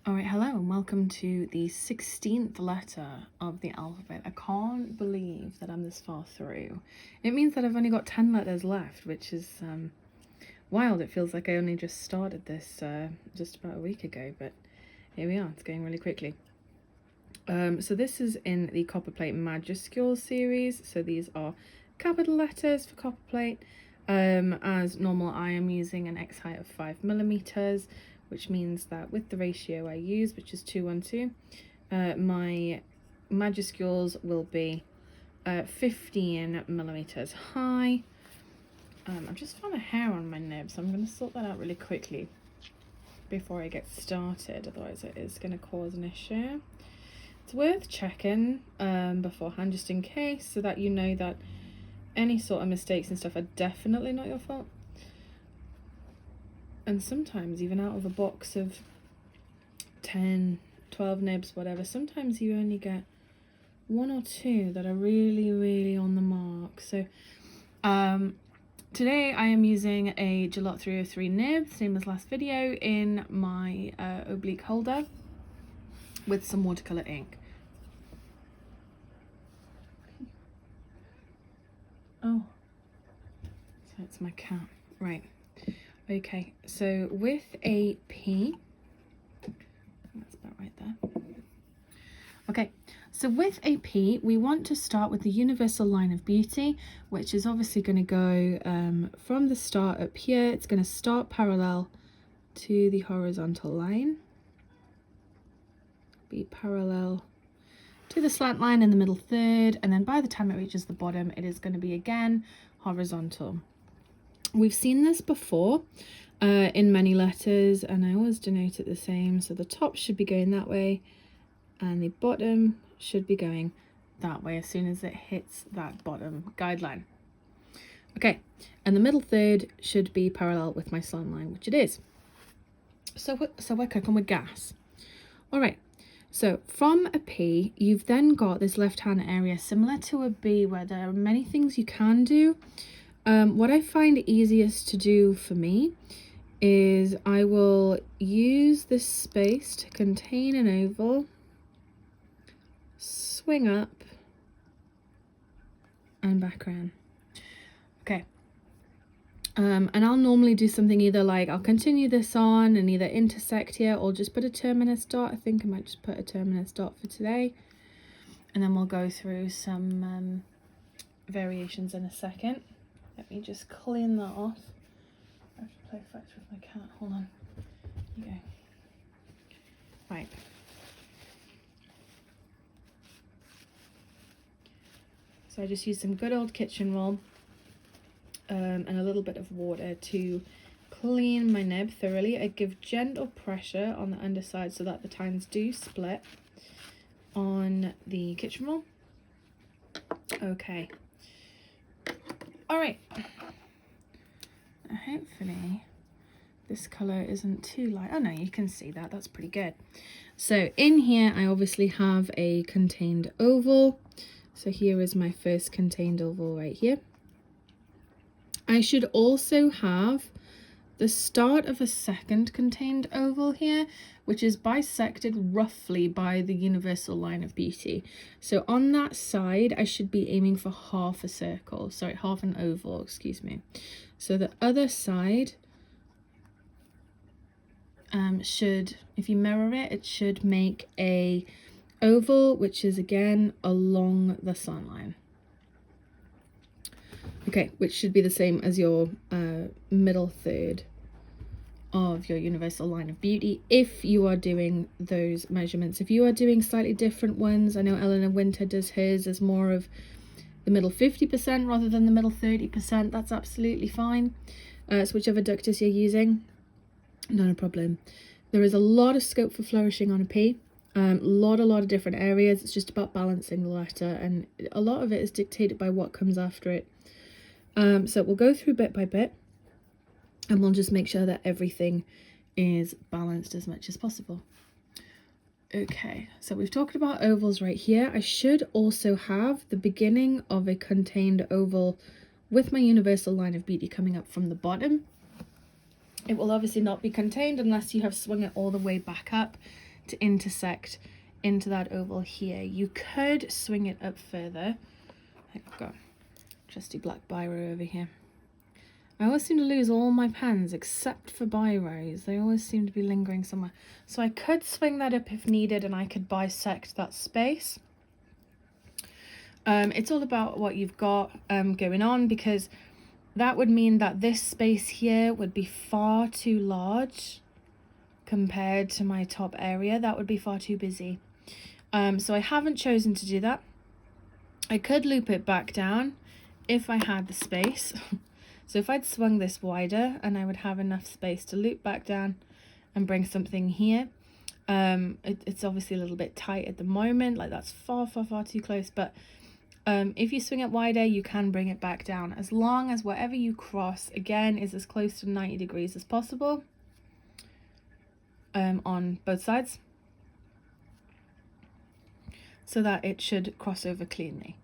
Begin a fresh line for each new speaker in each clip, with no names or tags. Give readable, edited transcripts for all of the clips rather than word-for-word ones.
Alright, hello and welcome to the 16th letter of the alphabet. I can't believe that I'm this far through. It means that I've only got 10 letters left, which is wild. It feels like I only just started this just about a week ago, but here we are. It's going really quickly. So this is in the Copperplate Majuscules series. So these are capital letters for Copperplate. As normal, I am using an X height of 5mm, which means that with the ratio I use, which is 2:1:2, my majuscules will be 15mm high. I've just found a hair on my nib, so I'm going to sort that out really quickly before I get started, otherwise it is going to cause an issue. It's worth checking beforehand, just in case, so that you know that any sort of mistakes and stuff are definitely not your fault. And sometimes, even out of a box of 10, 12 nibs, whatever, sometimes you only get one or two that are really, really on the mark. So today I am using a Gillot 303 nib, same as last video, in my oblique holder with some watercolour ink. Oh, so it's my cat. Right. Okay, so with a P, that's about right there. Okay, so with a P, we want to start with the universal line of beauty, which is obviously going to go from the start up here. It's going to start parallel to the horizontal line, be parallel to the slant line in the middle third, and then by the time it reaches the bottom, it is going to be again horizontal. We've seen this before in many letters, and I always denote it the same. So the top should be going that way and the bottom should be going that way as soon as it hits that bottom guideline. Okay, and the middle third should be parallel with my slant line, which it is. So we're cooking with gas. All right, so from a P, you've then got this left-hand area similar to a B, where there are many things you can do. What I find easiest to do for me is I will use this space to contain an oval, swing up and back around. Okay. And I'll normally do something either like I'll continue this on and either intersect here or just put a terminus dot. I think I might just put a terminus dot for today. And then we'll go through some variations in a second. Let me just clean that off. I have to play fetch with my cat. Hold on. Here you go. Right. So I just used some good old kitchen roll and a little bit of water to clean my nib thoroughly. I give gentle pressure on the underside so that the tines do split on the kitchen roll. Okay. All right, hopefully this color isn't too light. Oh no, you can see that, that's pretty good. So in here, I obviously have a contained oval. So here is my first contained oval right here. I should also have the start of a second contained oval here, which is bisected roughly by the universal line of beauty. So on that side, I should be aiming for half a circle, sorry, half an oval, excuse me. So the other side should, if you mirror it, it should make a oval, which is again along the slant line. Okay, which should be the same as your middle third of your universal line of beauty if you are doing those measurements. If you are doing slightly different ones, I know Eleanor Winter does hers as more of the middle 50% rather than the middle 30%. That's absolutely fine. So whichever ductus you're using, not a problem. There is a lot of scope for flourishing on a P. A lot of different areas. It's just about balancing the letter, and a lot of it is dictated by what comes after it. So we'll go through bit by bit, and we'll just make sure that everything is balanced as much as possible. Okay, so we've talked about ovals right here. I should also have the beginning of a contained oval with my universal line of beauty coming up from the bottom. It will obviously not be contained unless you have swung it all the way back up to intersect into that oval here. You could swing it up further. I've got trusty black biro over here. I always seem to lose all my pens except for biros. They always seem to be lingering somewhere. So I could swing that up if needed, and I could bisect that space. It's all about what you've got going on, because that would mean that this space here would be far too large compared to my top area. That would be far too busy. So I haven't chosen to do that. I could loop it back down if I had the space. So if I'd swung this wider, and I would have enough space to loop back down and bring something here. It's obviously a little bit tight at the moment, like that's far too close, but if you swing it wider, you can bring it back down, as long as whatever you cross, again, is as close to 90 degrees as possible on both sides, so that it should cross over cleanly.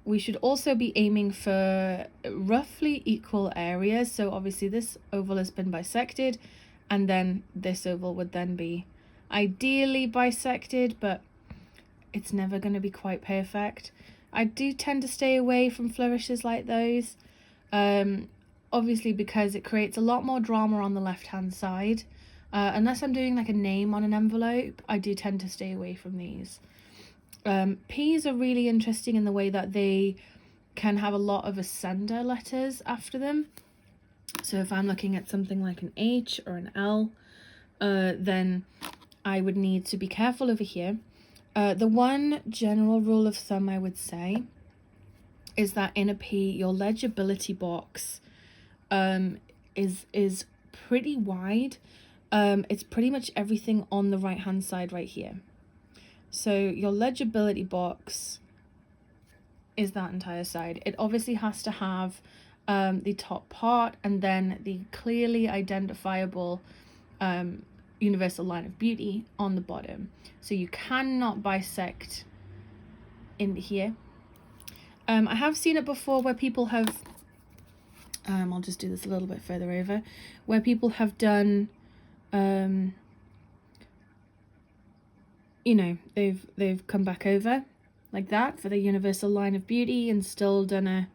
We should also be aiming for roughly equal areas. So obviously this oval has been bisected, and then this oval would then be ideally bisected, but it's never going to be quite perfect. I do tend to stay away from flourishes like those, obviously because it creates a lot more drama on the left hand side. Unless I'm doing like a name on an envelope, I do tend to stay away from these. P's are really interesting in the way that they can have a lot of ascender letters after them. So if I'm looking at something like an H or an L, then I would need to be careful over here. The one general rule of thumb I would say is that in a P, your legibility box is pretty wide. It's pretty much everything on the right hand side right here. So your legibility box is that entire side. It obviously has to have the top part, and then the clearly identifiable universal line of beauty on the bottom. So you cannot bisect in here. I have seen it before where people have, I'll just do this a little bit further over, where people have done, you know, they've come back over like that for the universal line of beauty and still done a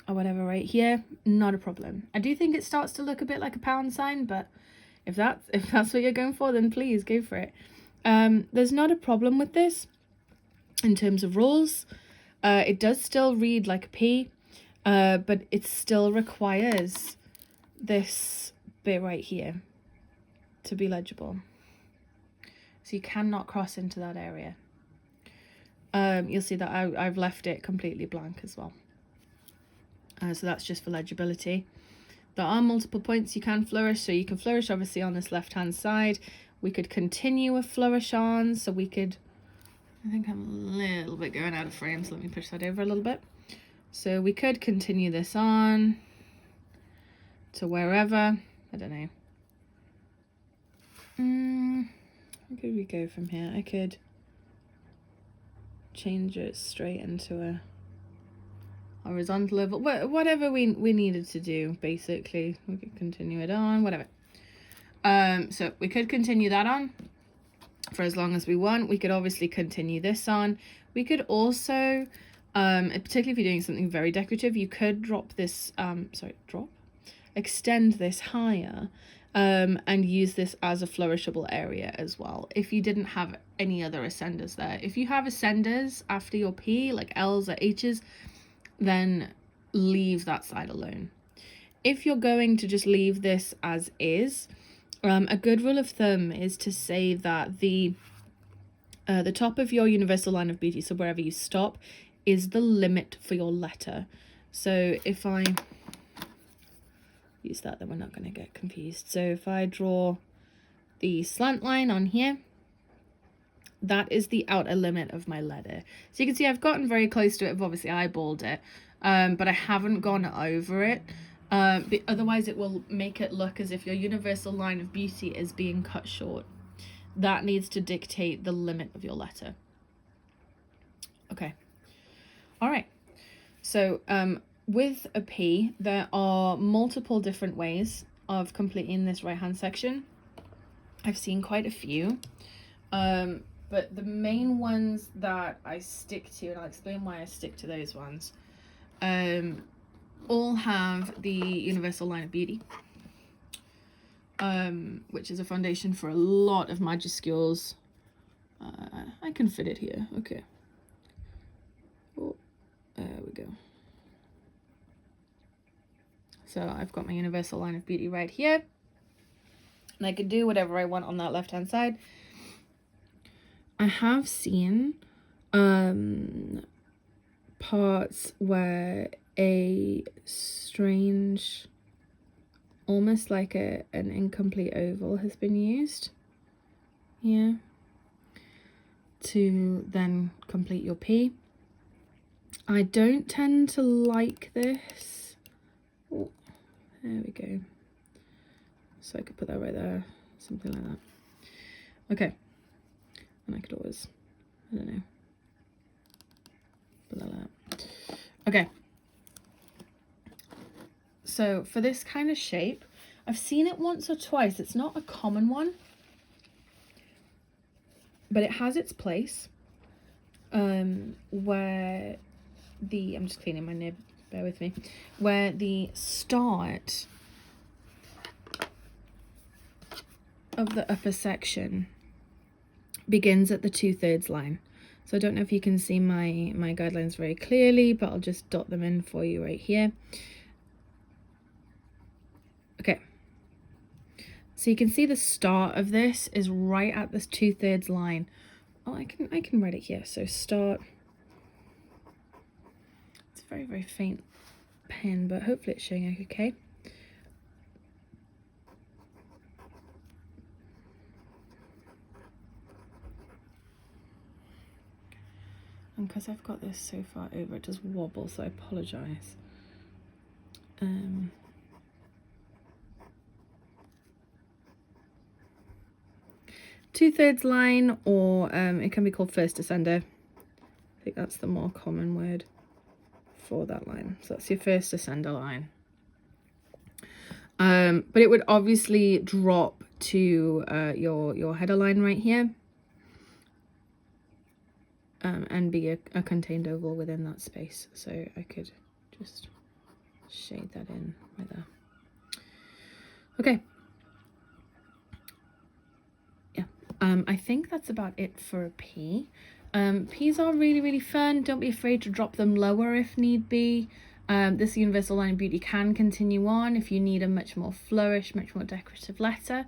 or whatever right here. Not a problem. I do think it starts to look a bit like a pound sign, but if that's what you're going for, then please go for it. There's not a problem with this in terms of rules. It does still read like a P, but it still requires this bit right here to be legible. So you cannot cross into that area. You'll see that I've left it completely blank as well. So that's just for legibility. There are multiple points you can flourish. So you can flourish obviously on this left hand side. We could continue a flourish on. So we could, I think I'm a little bit going out of frame, so let me push that over a little bit. So we could continue this on to wherever, I don't know. Where could we go from here? I could change it straight into a horizontal level, whatever we needed to do. Basically, we could continue it on, whatever. So we could continue that on for as long as we want. We could obviously continue this on. We could also, particularly if you're doing something very decorative, you could drop this, extend this higher, and use this as a flourishable area as well, if you didn't have any other ascenders there. If you have ascenders after your P, like L's or H's, then leave that side alone. If you're going to just leave this as is, a good rule of thumb is to say that the top of your universal line of beauty, so wherever you stop, is the limit for your letter. So if I use that, then we're not going to get confused. So if I draw the slant line on here, that is the outer limit of my letter. So you can see I've gotten very close to it. I've obviously eyeballed it, but I haven't gone over it. Otherwise it will make it look as if your universal line of beauty is being cut short. That needs to dictate the limit of your letter. Okay. All right. So with a P, there are multiple different ways of completing this right hand section. I've seen quite a few, but the main ones that I stick to, and I'll explain why I stick to those ones, all have the Universal Line of Beauty, which is a foundation for a lot of Majuscules. I can fit it here. Okay. Oh, there we go. So I've got my Universal Line of Beauty right here. And I can do whatever I want on that left-hand side. I have seen parts where a strange, almost like an incomplete oval has been used. Yeah. To then complete your P. I don't tend to like this. Oh, there we go. So I could put that right there, something like that. Okay. And I could always, I don't know, put that like that. Okay. So for this kind of shape, I've seen it once or twice. It's not a common one, but it has its place, where I'm just cleaning my nib, bear with me, where the start of the upper section begins at the 2/3 line. So I don't know if you can see my guidelines very clearly, but I'll just dot them in for you right here. Okay. So you can see the start of this is right at this 2/3 line. Oh, I can write it here. So start. It's a very, very faint pen, but hopefully it's showing okay. And because I've got this so far over, it does wobble, so I apologise. 2/3 line, or it can be called first descender. I think that's the more common word for that line. So that's your first descender line. But it would obviously drop to your header line right here, and be a contained oval within that space. So I could just shade that in right there. Okay. Yeah, I think that's about it for a P. P's are really, really fun. Don't be afraid to drop them lower if need be. This Universal Line of Beauty can continue on if you need a much more flourish, much more decorative letter.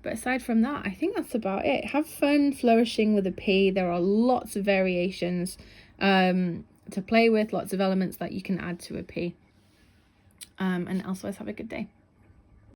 But aside from that, I think that's about it. Have fun flourishing with a P. There are lots of variations to play with, lots of elements that you can add to a P. And elsewise, have a good day.